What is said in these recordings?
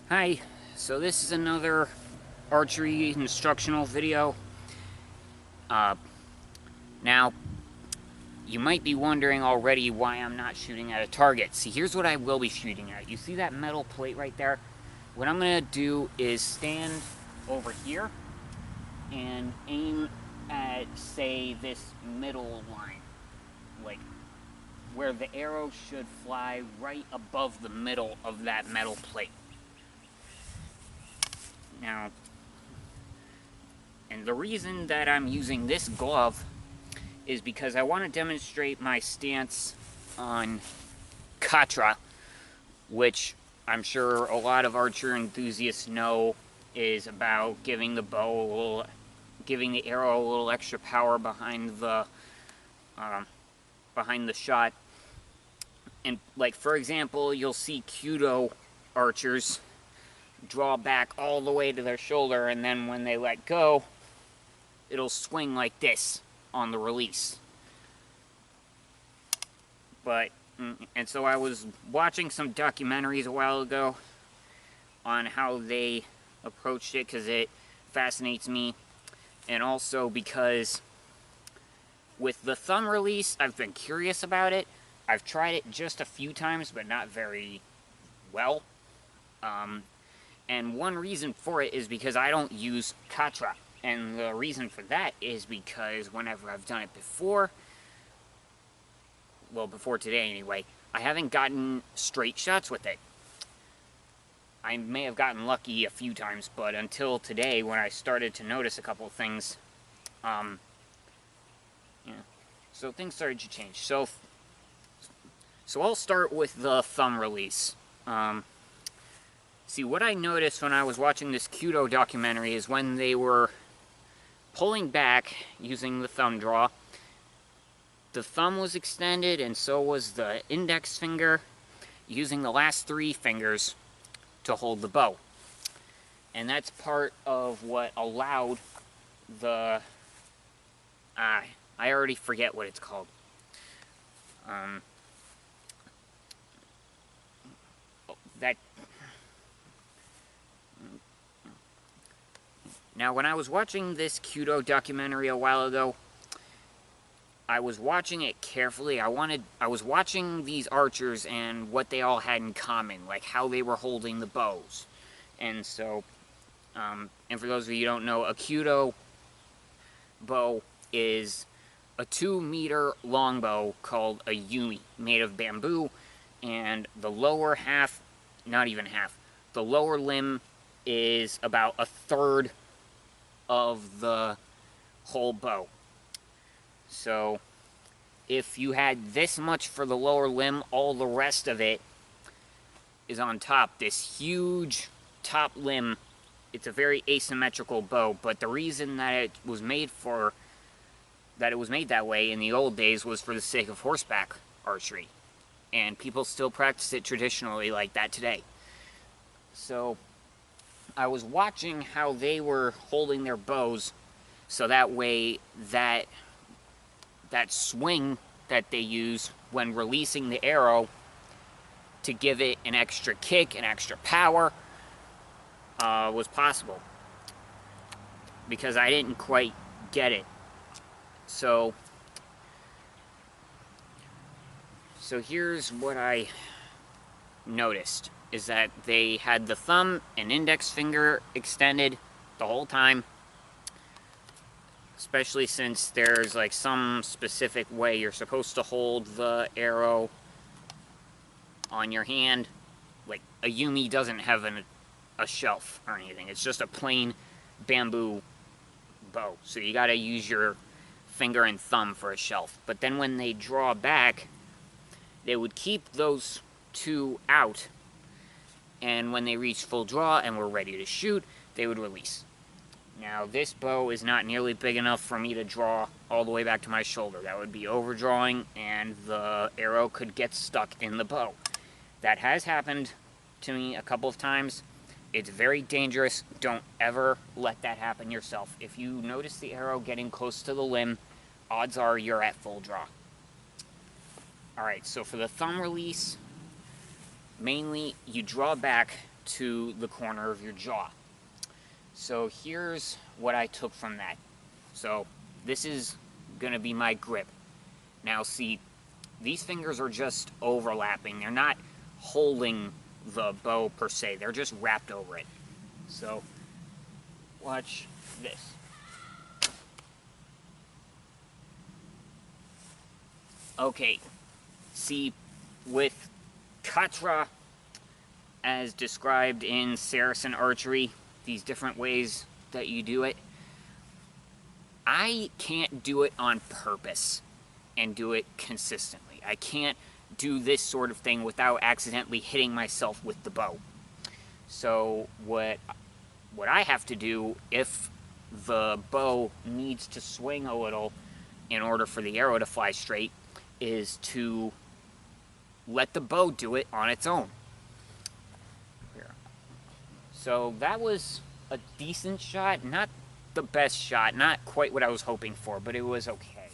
Hi, so this is another archery instructional video. Uh, Now, you might be wondering already why I'm not shooting at a target. See, here's what I will be shooting at. You see that metal plate right there? What I'm going to do is stand over here and aim at, say, this middle line. Like, where the arrow should fly right above the middle of that metal plate. Now, and the reason that I'm using this glove is because I want to demonstrate my stance on Khatrah, which I'm sure a lot of archer enthusiasts know is about giving the arrow a little extra power behind the shot. And like, for example, you'll see Kudo archers draw back all the way to their shoulder, and then when they let go, it'll swing like this on the release. And so I was watching some documentaries a while ago on how they approached it, because it fascinates me, and also because with the thumb release, I've been curious about it. I've tried it just a few times, but not very well. And one reason for it is because I don't use Khatrah. And the reason for that is because whenever I've done it before, well, before today anyway, I haven't gotten straight shots with it. I may have gotten lucky a few times, but until today, when I started to notice a couple of things, so things started to change. So I'll start with the thumb release. See, what I noticed when I was watching this Kudo documentary is when they were pulling back using the thumb draw, the thumb was extended, and so was the index finger, using the last three fingers to hold the bow. And that's part of what allowed the... I already forget what it's called. Now, when I was watching this Kudo documentary a while ago, I was watching it carefully. I was watching these archers and what they all had in common, like how they were holding the bows. And so, and for those of you who don't know, a Kudo bow is a 2-meter longbow called a yumi, made of bamboo, and the lower half, not even half, the lower limb is about a third of the whole bow. So if you had this much for the lower limb, all the rest of it is on top. This huge top limb, it's a very asymmetrical bow, but the reason that it was made that way in the old days was for the sake of horseback archery. And people still practice it traditionally like that today. So I was watching how they were holding their bows, so that way that swing that they use when releasing the arrow to give it an extra kick, an extra power, was possible. Because I didn't quite get it. So here's what I noticed, is that they had the thumb and index finger extended the whole time, especially since there's like some specific way you're supposed to hold the arrow on your hand. Like, a yumi doesn't have a shelf or anything. It's just a plain bamboo bow. So you gotta use your finger and thumb for a shelf. But then when they draw back, they would keep those two out, and when they reached full draw and were ready to shoot, they would release. Now, this bow is not nearly big enough for me to draw all the way back to my shoulder. That would be overdrawing, and the arrow could get stuck in the bow. That has happened to me a couple of times. It's very dangerous. Don't ever let that happen yourself. If you notice the arrow getting close to the limb, odds are you're at full draw. Alright, so for the thumb release, mainly you draw back to the corner of your jaw. So here's what I took from that. So this is going to be my grip. Now see, these fingers are just overlapping. They're not holding the bow per se. They're just wrapped over it. So watch this. Okay, see, with Khatrah, as described in Saracen archery, these different ways that you do it, I can't do it on purpose and do it consistently. I can't do this sort of thing without accidentally hitting myself with the bow. So what I have to do, if the bow needs to swing a little in order for the arrow to fly straight, is to let the bow do it on its own. Here. So that was a decent shot, not the best shot, not quite what I was hoping for, but it was okay.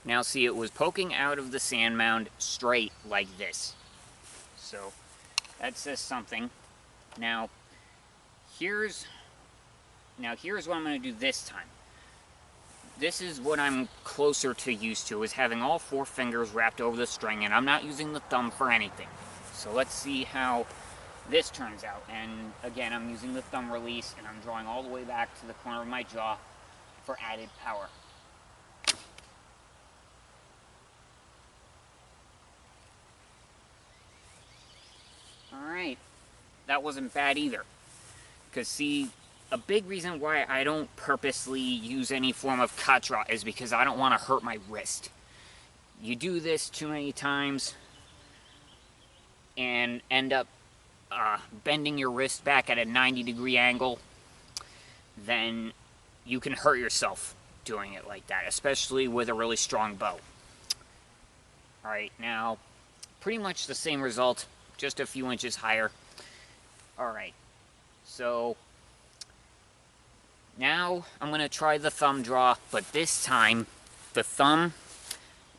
Now see, it was poking out of the sand mound straight like this. So that says something. Now here's what I'm going to do this time. This is what I'm closer to used to, is having all 4 fingers wrapped over the string, and I'm not using the thumb for anything. So let's see how this turns out. And again, I'm using the thumb release, and I'm drawing all the way back to the corner of my jaw for added power. Alright, that wasn't bad either. Because see, a big reason why I don't purposely use any form of Khatrah is because I don't want to hurt my wrist. You do this too many times and end up bending your wrist back at a 90-degree angle, then you can hurt yourself doing it like that, especially with a really strong bow. Alright, now, pretty much the same result, just a few inches higher. Alright, so now I'm going to try the thumb draw, but this time the thumb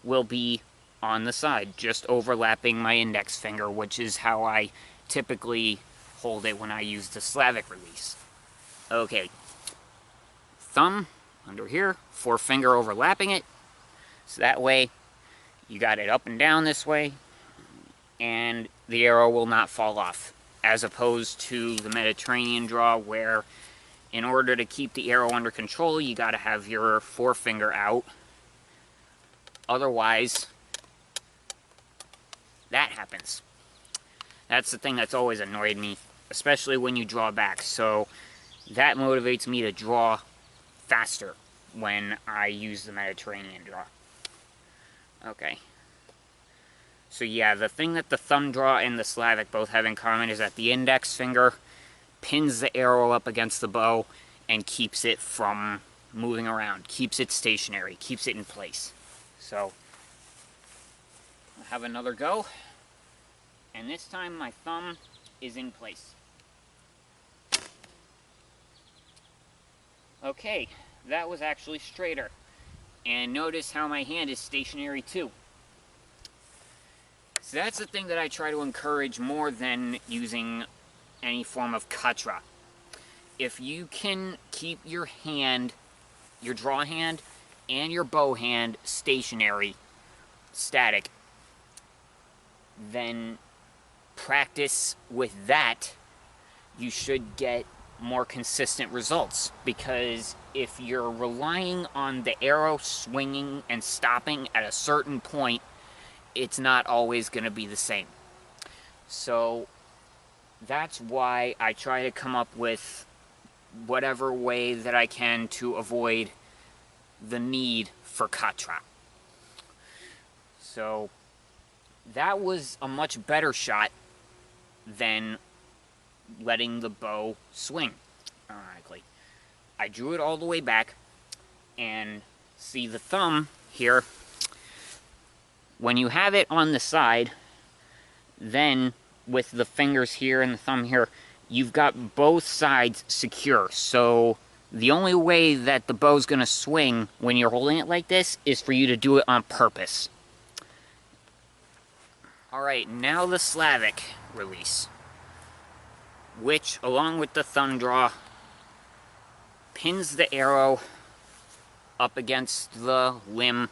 will be on the side, just overlapping my index finger, which is how I typically hold it when I use the Slavik Release. Okay, thumb under here, 4-finger overlapping it, so that way you got it up and down this way, and the arrow will not fall off, as opposed to the Mediterranean draw, where in order to keep the arrow under control, you got to have your 4-finger out. Otherwise, that happens. That's the thing that's always annoyed me, especially when you draw back. So that motivates me to draw faster when I use the Mediterranean draw. Okay. So yeah, the thing that the thumb draw and the Slavik both have in common is that the index finger pins the arrow up against the bow and keeps it from moving around, keeps it stationary, keeps it in place. So I'll have another go, and this time my thumb is in place. Okay, that was actually straighter, and notice how my hand is stationary too. So that's the thing that I try to encourage more than using any form of Khatrah. If you can keep your hand, your draw hand, and your bow hand stationary, static, then practice with that. You should get more consistent results, because if you're relying on the arrow swinging and stopping at a certain point, it's not always going to be the same. So that's why I try to come up with whatever way that I can to avoid the need for Khatrah. So that was a much better shot than letting the bow swing ironically. I drew it all the way back, and see the thumb here, when you have it on the side, then with the fingers here and the thumb here, you've got both sides secure. So the only way that the bow's going to swing when you're holding it like this is for you to do it on purpose. Alright, now the Slavik Release. which, along with the thumb draw, pins the arrow up against the limb.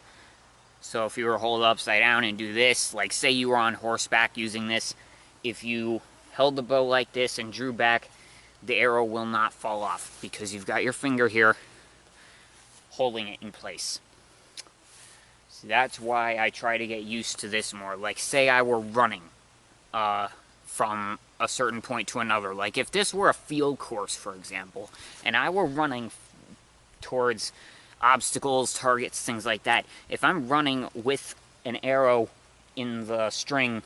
So if you were to hold it upside down and do this, like say you were on horseback using this, if you held the bow like this and drew back, the arrow will not fall off because you've got your finger here holding it in place. So that's why I try to get used to this more. Like say I were running from a certain point to another. Like if this were a field course, for example, and I were running towards obstacles, targets, things like that. If I'm running with an arrow in the string,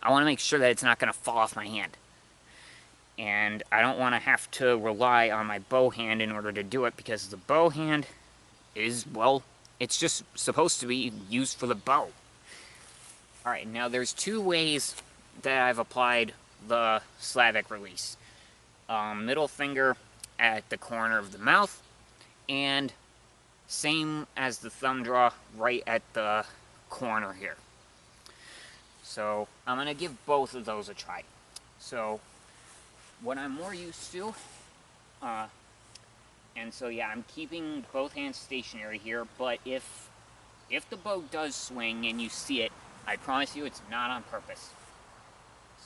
I want to make sure that it's not going to fall off my hand. And I don't want to have to rely on my bow hand in order to do it, because the bow hand is, well, it's just supposed to be used for the bow. Alright, now there's two ways that I've applied the Slavik Release. Middle finger at the corner of the mouth, and same as the thumb draw, right at the corner here. So I'm going to give both of those a try. So what I'm more used to, and so yeah, I'm keeping both hands stationary here, but if the bow does swing and you see it, I promise you it's not on purpose.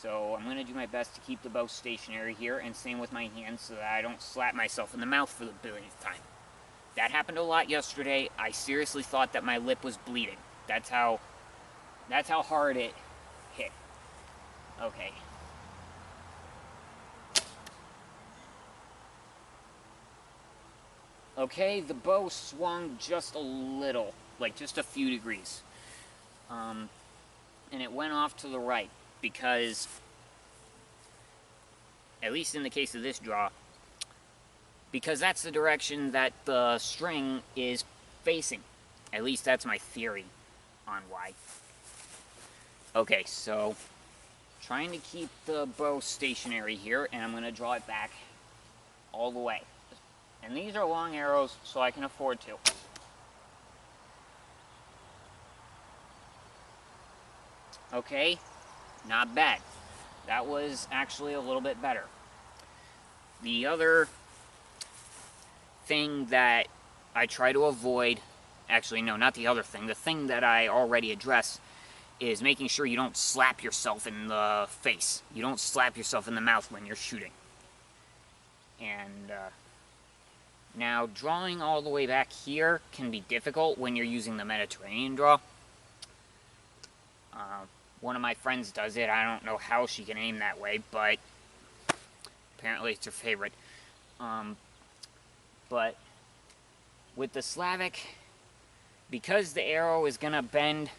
So I'm going to do my best to keep the bow stationary here, and same with my hands so that I don't slap myself in the mouth for the billionth time. That happened a lot yesterday. I seriously thought that my lip was bleeding. That's how hard it hit. Okay. Okay, the bow swung just a little, like just a few degrees. And it went off to the right because, at least in the case of this draw, because that's the direction that the string is facing. At least that's my theory on why. Okay, so trying to keep the bow stationary here, and I'm going to draw it back all the way. And these are long arrows, so I can afford to. Okay, not bad. That was actually a little bit better. The other thing that I try to avoid, actually no, not the other thing, the thing that I already addressed, is making sure you don't slap yourself in the face. You don't slap yourself in the mouth when you're shooting. And now drawing all the way back here can be difficult when you're using the Mediterranean draw. One of my friends does it. I don't know how she can aim that way, but apparently it's her favorite. But with the Slavik, because the arrow is going to bend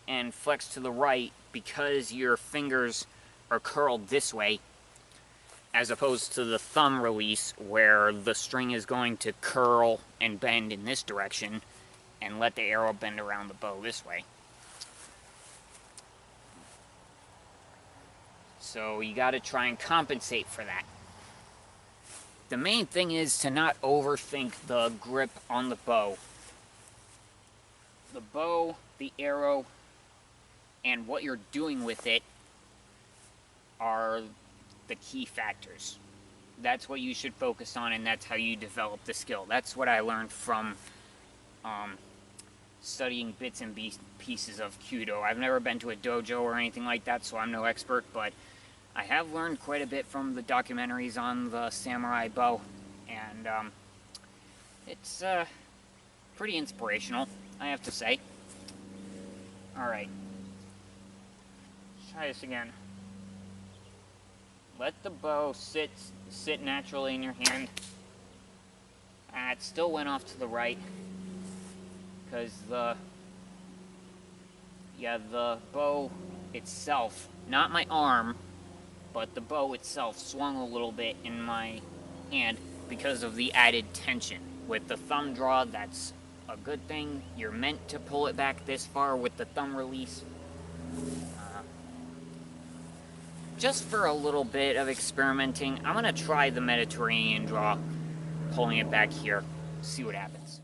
and flex to the right, because your fingers are curled this way, as opposed to the thumb release where the string is going to curl and bend in this direction and let the arrow bend around the bow this way. So you got to try and compensate for that. The main thing is to not overthink the grip on the bow. The bow, the arrow, and what you're doing with it are the key factors. That's what you should focus on, and that's how you develop the skill. That's what I learned from studying bits and pieces of Kyudo. I've never been to a dojo or anything like that, so I'm no expert, but I have learned quite a bit from the documentaries on the samurai bow, and it's pretty inspirational, I have to say. Alright. Let's try this again. Let the bow sit naturally in your hand. It still went off to the right, because the bow itself, not my arm, but the bow itself swung a little bit in my hand because of the added tension. With the thumb draw, that's a good thing. You're meant to pull it back this far with the thumb release. Just for a little bit of experimenting, I'm going to try the Mediterranean draw, pulling it back here, see what happens.